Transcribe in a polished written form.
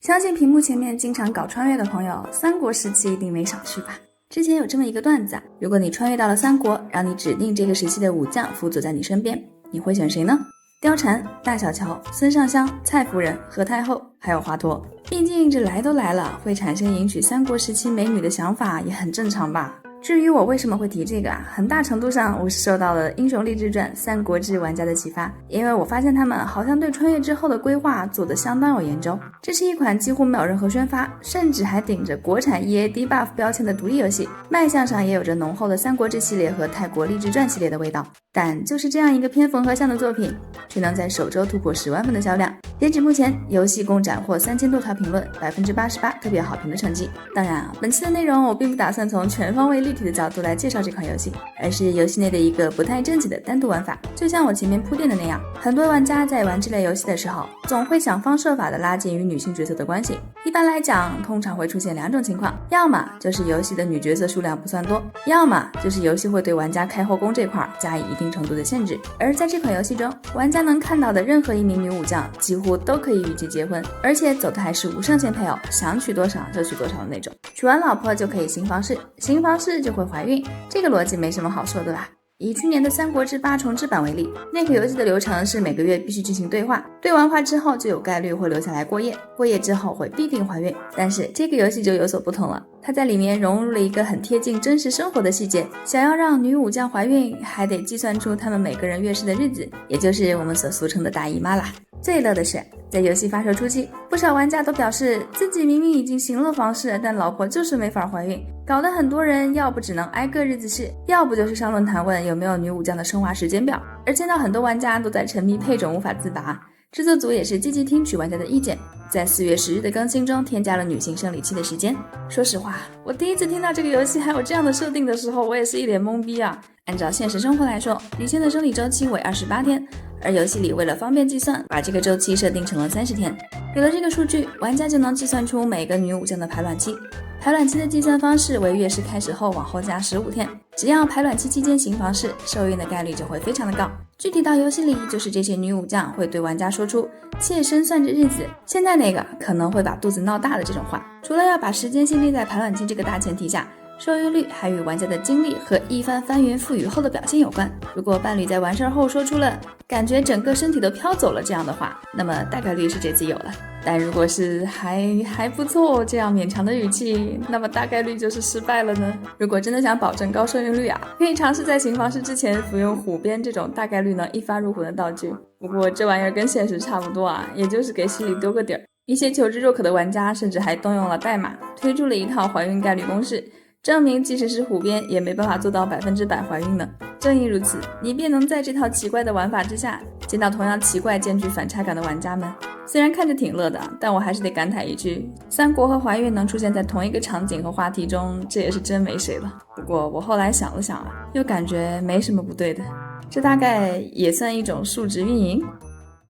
相信屏幕前面经常搞穿越的朋友，三国时期一定没少去吧。之前有这么一个段子啊，如果你穿越到了三国，让你指定这个时期的武将辅佐在你身边，你会选谁呢？貂蝉、大小乔、孙尚香、蔡夫人、何太后，还有华佗。毕竟这来都来了，会产生迎娶三国时期美女的想法也很正常吧。至于我为什么会提这个啊，很大程度上我是受到了英雄励志传三国志玩家的启发，因为我发现他们好像对穿越之后的规划做得相当有研究。这是一款几乎没有任何宣发，甚至还顶着国产 EA debuff 标签的独立游戏，卖相上也有着浓厚的三国志系列和泰国励志传系列的味道。但就是这样一个偏缝合向的作品，却能在首周突破10万份的销量。截止目前，游戏共斩获3000多条评论，88%特别好评的成绩。当然啊，本期的内容我并不打算从全方位立体的角度来介绍这款游戏，而是游戏内的一个不太正经的单独玩法。就像我前面铺垫的那样，很多玩家在玩这类游戏的时候，总会想方设法的拉近与女性角色的关系。一般来讲，通常会出现2种情况，要么就是游戏的女角色数量不算多，要么就是游戏会对玩家开后宫这块加以一定程度的限制。而在这款游戏中，玩家能看到的任何一名女武将几乎都可以与其结婚，而且走的还是无上限配偶，想娶多少就娶多少的那种。娶完老婆就可以行房事，行房事就会怀孕，这个逻辑没什么好说的吧。以去年的三国志8重制版为例，那个游戏的流程是每个月必须进行对话，对完话之后就有概率会留下来过夜，过夜之后会必定怀孕。但是这个游戏就有所不同了，它在里面融入了一个很贴近真实生活的细节，想要让女武将怀孕，还得计算出她们每个人月事的日子，也就是我们所俗称的大姨妈啦。最乐的是，在游戏发售初期，不少玩家都表示自己明明已经行了房事，但老婆就是没法怀孕，搞得很多人要不只能挨个日子试，要不就是上论坛问有没有女武将的生娃时间表。而见到很多玩家都在沉迷配种无法自拔，制作组也是积极听取玩家的意见，在4月10日的更新中添加了女性生理期的时间。说实话，我第一次听到这个游戏还有这样的设定的时候，我也是一脸懵逼啊。按照现实生活来说，女性的生理周期为28天，而游戏里为了方便计算，把这个周期设定成了30天。有了这个数据，玩家就能计算出每个女武将的排卵期。排卵期的计算方式为月事开始后往后加15天，只要排卵期期间行房事，受孕的概率就会非常的高。具体到游戏里，就是这些女武将会对玩家说出妾身算着日子，现在那个可能会把肚子闹大的这种话。除了要把时间限定在排卵期这个大前提下，受孕率还与玩家的经历和一番翻云覆雨后的表现有关。如果伴侣在完事后说出了感觉整个身体都飘走了这样的话，那么大概率是这次有了。但如果是还不错这样勉强的语气，那么大概率就是失败了呢。如果真的想保证高受孕率啊，可以尝试在行房事之前服用虎鞭这种大概率能一发入魂的道具。不过这玩意儿跟现实差不多啊，也就是给心里丢个底儿。一些求知若渴的玩家甚至还动用了代码，推出了一套怀孕概率公式，证明即使是虎鞭也没办法做到100%怀孕呢。正因如此，你便能在这套奇怪的玩法之下，见到同样奇怪兼具反差感的玩家们。虽然看着挺乐的，但我还是得感慨一句，三国和怀孕能出现在同一个场景和话题中，这也是真没谁了。不过我后来想了想啊，又感觉没什么不对的，这大概也算一种数值运营。